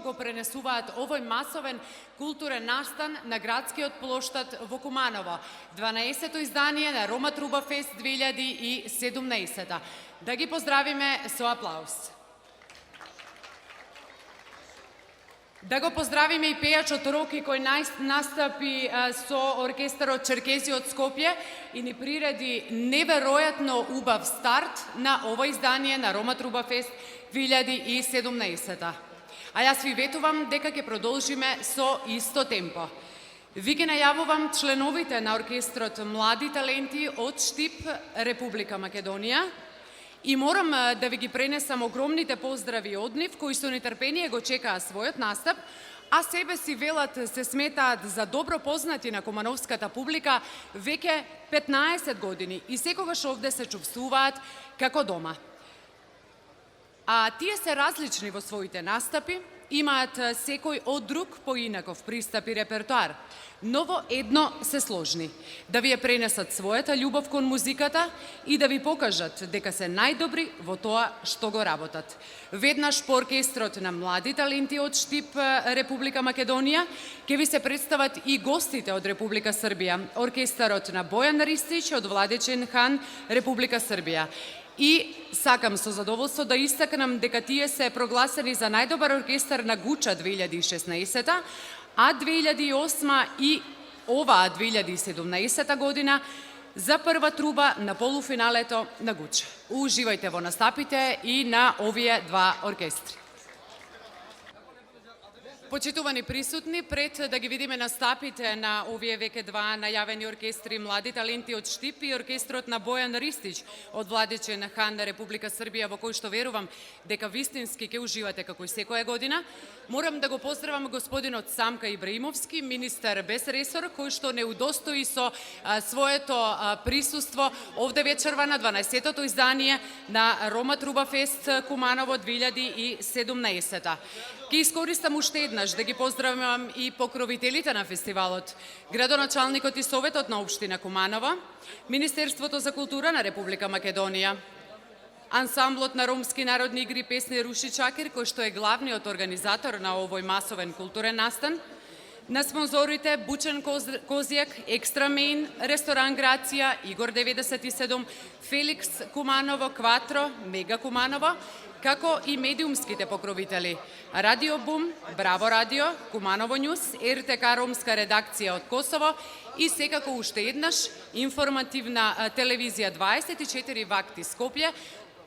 го пренесуваат овој масовен културен настан на градскиот плоштад во Куманово. 12-то издание на Рома Труба Фест 2017. Да ги поздравиме со аплауз. Да го поздравиме и пејачот Роки кој настапи со оркестарот Черкези од Скопје и ни приреди неверојатно убав старт на ова издание на Рома Труба Фест 2017. А јас ви ветувам дека ќе продолжиме со исто темпо. Ви ги најавувам членовите на оркестрот Млади таленти од Штип, Република Македонија. И морам да ви ги пренесам огромните поздрави од нив, кои со нетрпение го чекаа својот настап, а себе си велат се сметаат за добро познати на кумановската публика веќе 15 години и секогаш овде се чувствуваат како дома. А тие се различни во своите настапи, имаат секој од друг поинаков пристап и репертоар, но во едно се сложни, да ви ја пренесат својата љубов кон музиката и да ви покажат дека се најдобри во тоа што го работат. Веднаш по оркестрот на Млади таленти од Штип, Република Македонија, ќе ви се представат и гостите од Република Србија, оркестарот на Бојан Ристич од Владичен хан, Република Србија. И сакам со задоволство да истакнам дека тие се прогласени за најдобар оркестар на Гуча 2016, а 2008 и оваа 2017 година за прва труба на полуфиналето на Гуча. Уживајте во настапите и на овие два оркестри. Почитувани присутни, пред да ги видиме настапите на овие веќе два најавени оркестри Млади таленти од Штип и оркестрот на Бојан Ристич од Владичен хан на Република Србија, во кој што верувам дека вистински ќе уживате како и секоја година, морам да го поздравам господинот Самка Ибраимовски, министер без ресор, кој што не удостои со своето присуство овде вечерва на 12-тото издание на Рома Труба Фест Куманово 2017. Ке искористам уште еднаш да ги поздравам и покровителите на фестивалот, градоначалникот и Советот на општина Куманово, Министерството за култура на Република Македонија, ансамблот на ромски народни игри и песни Руши Чакир, кој што е главниот организатор на овој масовен културен настан, на спонзорите Бучен Козијак, Екстра Мейн, Ресторан Грација, Игор 97, Феликс Куманово, Кватро, Мега Куманово, како и медиумските покровители Радио Бум, Браво Радио, Куманово Њус, РТК Ромска редакција од Косово и секако уште еднаш информативна телевизија 24 вакти Скопје,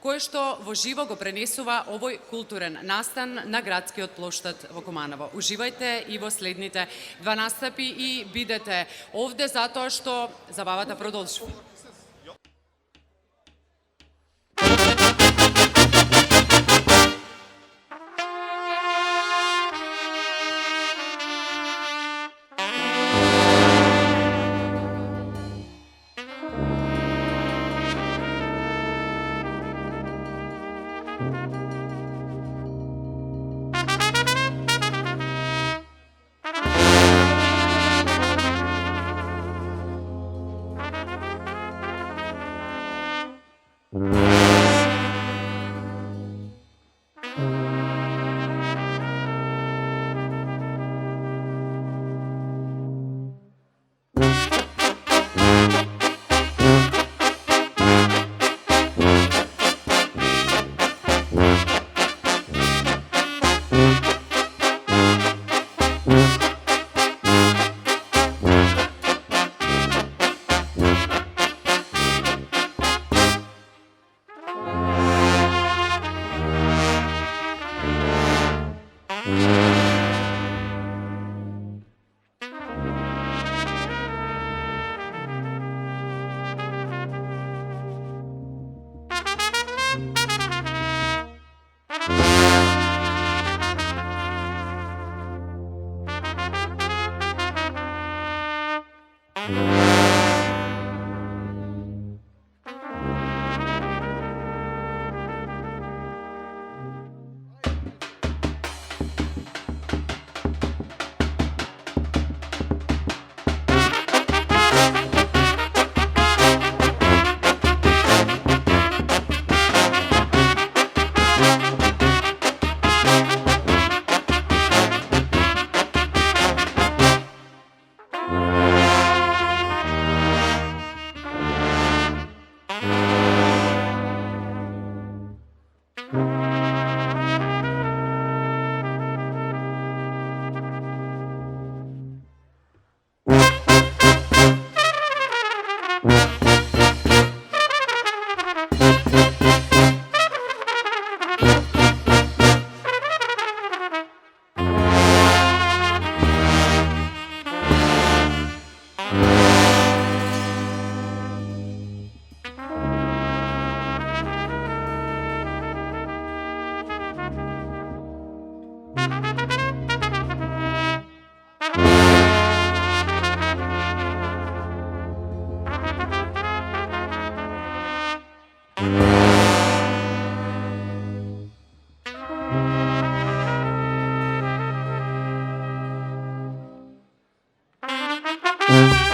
кој што во живо го пренесува овој културен настан на градскиот плоштад во Куманово. Уживајте и во следните два настапи и бидете овде затоа што забавата продолжува. Thank